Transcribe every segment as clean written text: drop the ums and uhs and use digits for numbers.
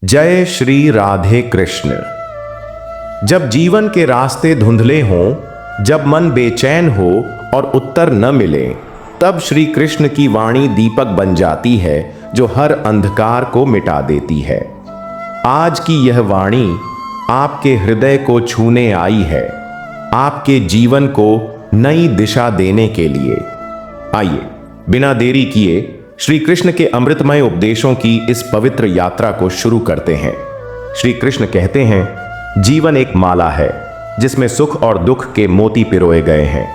जय श्री राधे कृष्ण। जब जीवन के रास्ते धुंधले हों, जब मन बेचैन हो और उत्तर न मिले, तब श्री कृष्ण की वाणी दीपक बन जाती है जो हर अंधकार को मिटा देती है। आज की यह वाणी आपके हृदय को छूने आई है, आपके जीवन को नई दिशा देने के लिए। आइए बिना देरी किए श्री कृष्ण के अमृतमय उपदेशों की इस पवित्र यात्रा को शुरू करते हैं। श्री कृष्ण कहते हैं, जीवन एक माला है जिसमें सुख और दुख के मोती पिरोए गए हैं।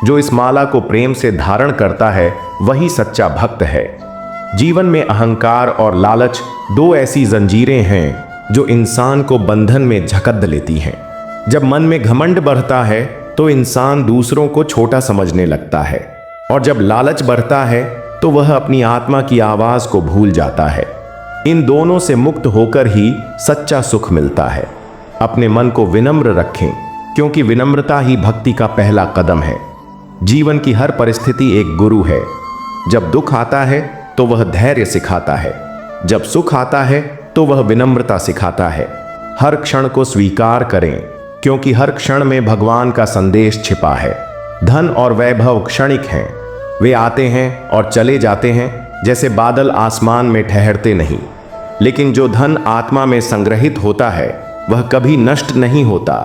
जो इस माला को प्रेम से धारण करता है वही सच्चा भक्त है। जीवन में अहंकार और लालच दो ऐसी जंजीरें हैं जो इंसान को बंधन में जकड़ लेती हैं। जब मन में घमंड बढ़ता है तो इंसान दूसरों को छोटा समझने लगता है, और जब लालच बढ़ता है तो वह अपनी आत्मा की आवाज को भूल जाता है। इन दोनों से मुक्त होकर ही सच्चा सुख मिलता है। अपने मन को विनम्र रखें, क्योंकि विनम्रता ही भक्ति का पहला कदम है। जीवन की हर परिस्थिति एक गुरु है। जब दुख आता है तो वह धैर्य सिखाता है, जब सुख आता है तो वह विनम्रता सिखाता है। हर क्षण को स्वीकार करें, क्योंकि हर क्षण में भगवान का संदेश छिपा है। धन और वैभव क्षणिक हैं, वे आते हैं और चले जाते हैं जैसे बादल आसमान में ठहरते नहीं। लेकिन जो धन आत्मा में संग्रहित होता है वह कभी नष्ट नहीं होता।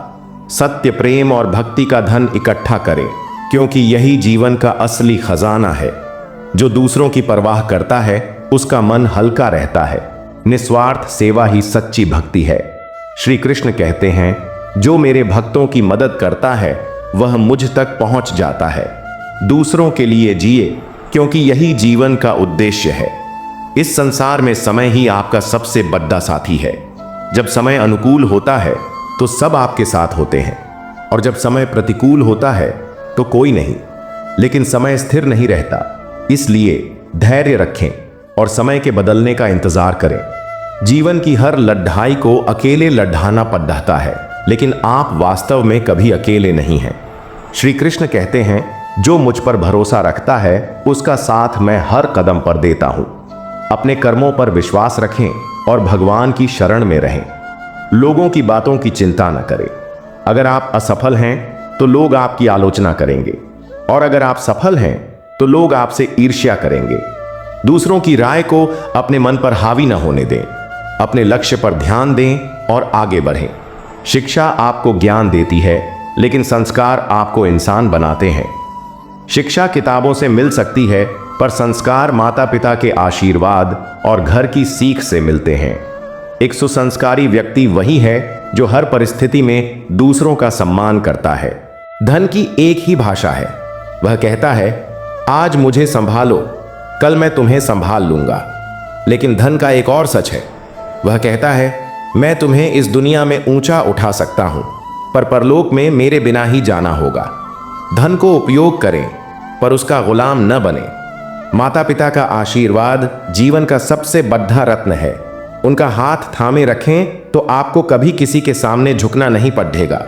सत्य, प्रेम और भक्ति का धन इकट्ठा करें, क्योंकि यही जीवन का असली खजाना है। जो दूसरों की परवाह करता है उसका मन हल्का रहता है। निस्वार्थ सेवा ही सच्ची भक्ति है। श्री कृष्ण कहते हैं, जो मेरे भक्तों की मदद करता है वह मुझ तक पहुंच जाता है। दूसरों के लिए जिए, क्योंकि यही जीवन का उद्देश्य है। इस संसार में समय ही आपका सबसे बड़ा साथी है। जब समय अनुकूल होता है तो सब आपके साथ होते हैं, और जब समय प्रतिकूल होता है तो कोई नहीं। लेकिन समय स्थिर नहीं रहता, इसलिए धैर्य रखें और समय के बदलने का इंतजार करें। जीवन की हर लड़ाई को अकेले लड़ाना पड़ता है, लेकिन आप वास्तव में कभी अकेले नहीं हैं। श्री कृष्ण कहते हैं, जो मुझ पर भरोसा रखता है उसका साथ मैं हर कदम पर देता हूं। अपने कर्मों पर विश्वास रखें और भगवान की शरण में रहें। लोगों की बातों की चिंता न करें। अगर आप असफल हैं तो लोग आपकी आलोचना करेंगे, और अगर आप सफल हैं तो लोग आपसे ईर्ष्या करेंगे। दूसरों की राय को अपने मन पर हावी न होने दें। अपने लक्ष्य पर ध्यान दें और आगे बढ़ें। शिक्षा आपको ज्ञान देती है, लेकिन संस्कार आपको इंसान बनाते हैं। शिक्षा किताबों से मिल सकती है, पर संस्कार माता पिता के आशीर्वाद और घर की सीख से मिलते हैं। एक सुसंस्कारी व्यक्ति वही है जो हर परिस्थिति में दूसरों का सम्मान करता है। धन की एक ही भाषा है, वह कहता है, आज मुझे संभालो, कल मैं तुम्हें संभाल लूंगा। लेकिन धन का एक और सच है, वह कहता है, मैं तुम्हें इस दुनिया में ऊंचा उठा सकता हूं, पर परलोक में मेरे बिना ही जाना होगा। धन को उपयोग करें, पर उसका गुलाम न बने। माता पिता का आशीर्वाद जीवन का सबसे बड़ा रत्न है। उनका हाथ थामे रखें तो आपको कभी किसी के सामने झुकना नहीं पड़ेगा।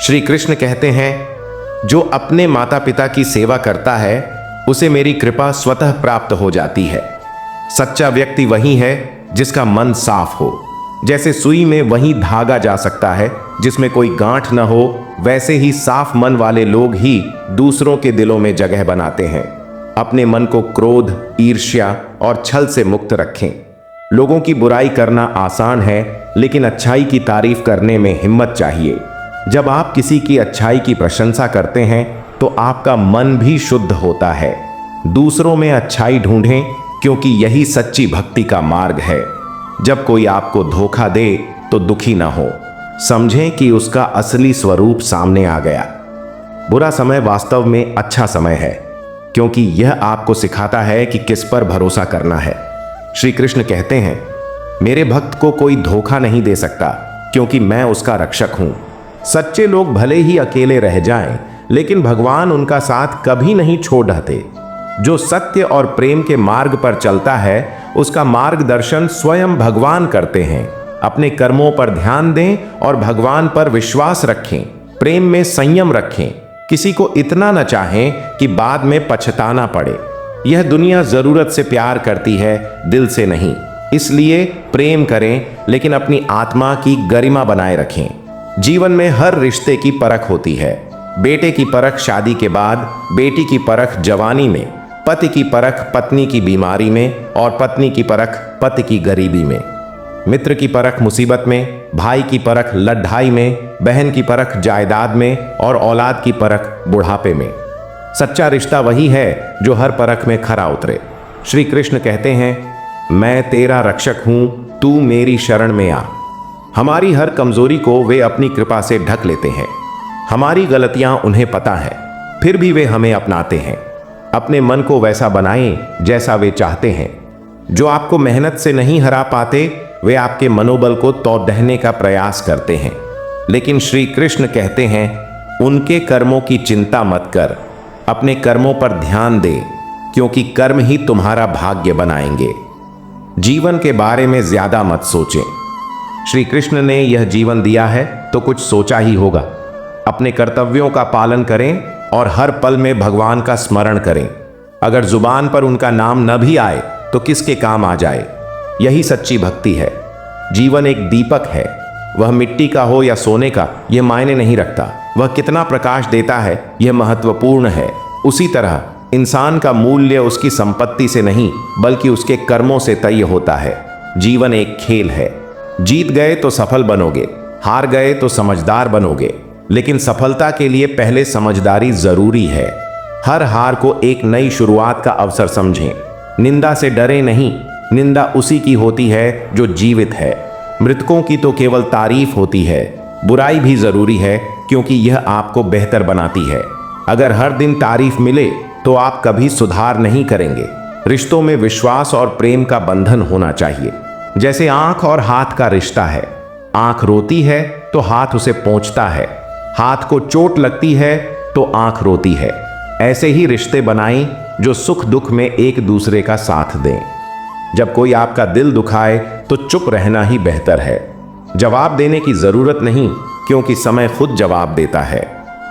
श्री कृष्ण कहते हैं, जो अपने माता पिता की सेवा करता है उसे मेरी कृपा स्वतः प्राप्त हो जाती है। सच्चा व्यक्ति वही है जिसका मन साफ हो। जैसे सुई में वही धागा जा सकता है जिसमें कोई गांठ न हो, वैसे ही साफ मन वाले लोग ही दूसरों के दिलों में जगह बनाते हैं। अपने मन को क्रोध, ईर्ष्या और छल से मुक्त रखें। लोगों की बुराई करना आसान है, लेकिन अच्छाई की तारीफ करने में हिम्मत चाहिए। जब आप किसी की अच्छाई की प्रशंसा करते हैं तो आपका मन भी शुद्ध होता है। दूसरों में अच्छाई ढूंढें, क्योंकि यही सच्ची भक्ति का मार्ग है। जब कोई आपको धोखा दे तो दुखी ना हो, समझें कि उसका असली स्वरूप सामने आ गया। बुरा समय वास्तव में अच्छा समय है, क्योंकि यह आपको सिखाता है कि किस पर भरोसा करना है। श्री कृष्ण कहते हैं, मेरे भक्त को कोई धोखा नहीं दे सकता, क्योंकि मैं उसका रक्षक हूं। सच्चे लोग भले ही अकेले रह जाएं, लेकिन भगवान उनका साथ कभी नहीं छोड़ देते। जो सत्य और प्रेम के मार्ग पर चलता है उसका मार्गदर्शन स्वयं भगवान करते हैं। अपने कर्मों पर ध्यान दें और भगवान पर विश्वास रखें। प्रेम में संयम रखें। किसी को इतना न चाहें कि बाद में पछताना पड़े। यह दुनिया जरूरत से प्यार करती है, दिल से नहीं। इसलिए प्रेम करें, लेकिन अपनी आत्मा की गरिमा बनाए रखें। जीवन में हर रिश्ते की परख होती है। बेटे की परख शादी के बाद, बेटी की परख जवानी में, पति की परख पत्नी की बीमारी में और पत्नी की परख पति की गरीबी में, मित्र की परख मुसीबत में, भाई की परख लड़ाई में, बहन की परख जायदाद में और औलाद की परख बुढ़ापे में। सच्चा रिश्ता वही है जो हर परख में खरा उतरे। श्री कृष्ण कहते हैं, मैं तेरा रक्षक हूं, तू मेरी शरण में आ। हमारी हर कमजोरी को वे अपनी कृपा से ढक लेते हैं। हमारी गलतियां उन्हें पता है, फिर भी वे हमें अपनाते हैं। अपने मन को वैसा बनाएं जैसा वे चाहते हैं। जो आपको मेहनत से नहीं हरा पाते, वे आपके मनोबल को तोड़ने का प्रयास करते हैं। लेकिन श्री कृष्ण कहते हैं, उनके कर्मों की चिंता मत कर, अपने कर्मों पर ध्यान दे, क्योंकि कर्म ही तुम्हारा भाग्य बनाएंगे। जीवन के बारे में ज्यादा मत सोचें। श्री कृष्ण ने यह जीवन दिया है तो कुछ सोचा ही होगा। अपने कर्तव्यों का पालन करें और हर पल में भगवान का स्मरण करें। अगर जुबान पर उनका नाम न भी आए तो किसके काम आ जाए। यही सच्ची भक्ति है। जीवन एक दीपक है, वह मिट्टी का हो या सोने का यह मायने नहीं रखता। वह कितना प्रकाश देता है यह महत्वपूर्ण है। उसी तरह इंसान का मूल्य उसकी संपत्ति से नहीं बल्कि उसके कर्मों से तय होता है। जीवन एक खेल है। जीत गए तो सफल बनोगे, हार गए तो समझदार बनोगे, लेकिन सफलता के लिए पहले समझदारी जरूरी है। हर हार को एक नई शुरुआत का अवसर समझें। निंदा से डरे नहीं, निंदा उसी की होती है जो जीवित है। मृतकों की तो केवल तारीफ होती है। बुराई भी जरूरी है क्योंकि यह आपको बेहतर बनाती है। अगर हर दिन तारीफ मिले तो आप कभी सुधार नहीं करेंगे। रिश्तों में विश्वास और प्रेम का बंधन होना चाहिए, जैसे आंख और हाथ का रिश्ता है। आंख रोती है तो हाथ उसे पोंछता है, हाथ को चोट लगती है तो आंख रोती है। ऐसे ही रिश्ते बनाएं जो सुख दुख में एक दूसरे का साथ दें। जब कोई आपका दिल दुखाए तो चुप रहना ही बेहतर है। जवाब देने की जरूरत नहीं, क्योंकि समय खुद जवाब देता है।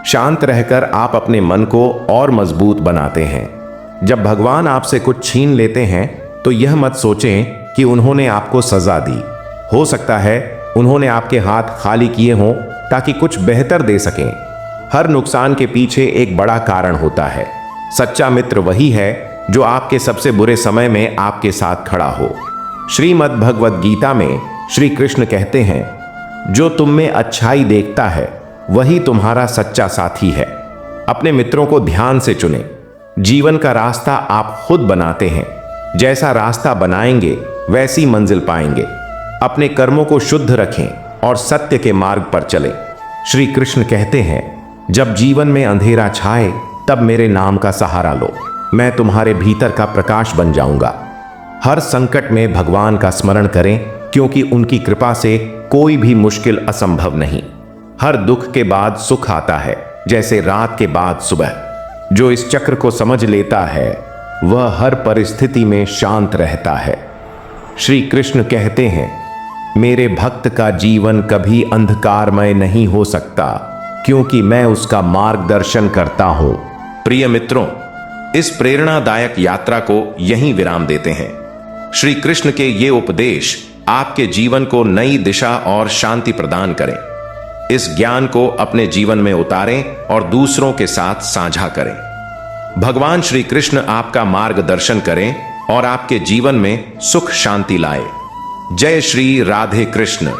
शांत रहकर आप अपने मन को और मजबूत बनाते हैं। जब भगवान आपसे कुछ छीन लेते हैं तो यह मत सोचें कि उन्होंने आपको सजा दी। हो सकता है उन्होंने आपके हाथ खाली किए हों ताकि कुछ बेहतर दे सकें। हर नुकसान के पीछे एक बड़ा कारण होता है। सच्चा मित्र वही है जो आपके सबसे बुरे समय में आपके साथ खड़ा हो। श्रीमद् भगवद गीता में श्री कृष्ण कहते हैं, जो तुम में अच्छाई देखता है वही तुम्हारा सच्चा साथी है। अपने मित्रों को ध्यान से चुनें। जीवन का रास्ता आप खुद बनाते हैं। जैसा रास्ता बनाएंगे वैसी मंजिल पाएंगे। अपने कर्मों को शुद्ध रखें और सत्य के मार्ग पर चलें। श्री कृष्ण कहते हैं, जब जीवन में अंधेरा छाए तब मेरे नाम का सहारा लो, मैं तुम्हारे भीतर का प्रकाश बन जाऊंगा। हर संकट में भगवान का स्मरण करें, क्योंकि उनकी कृपा से कोई भी मुश्किल असंभव नहीं। हर दुख के बाद सुख आता है, जैसे रात के बाद सुबह। जो इस चक्र को समझ लेता है वह हर परिस्थिति में शांत रहता है। श्री कृष्ण कहते हैं, मेरे भक्त का जीवन कभी अंधकारमय नहीं हो सकता, क्योंकि मैं उसका मार्गदर्शन करता हूं। प्रिय मित्रों, इस प्रेरणादायक यात्रा को यहीं विराम देते हैं। श्री कृष्ण के ये उपदेश आपके जीवन को नई दिशा और शांति प्रदान करें। इस ज्ञान को अपने जीवन में उतारें और दूसरों के साथ साझा करें। भगवान श्री कृष्ण आपका मार्गदर्शन करें और आपके जीवन में सुख शांति लाए। जय श्री राधे कृष्ण।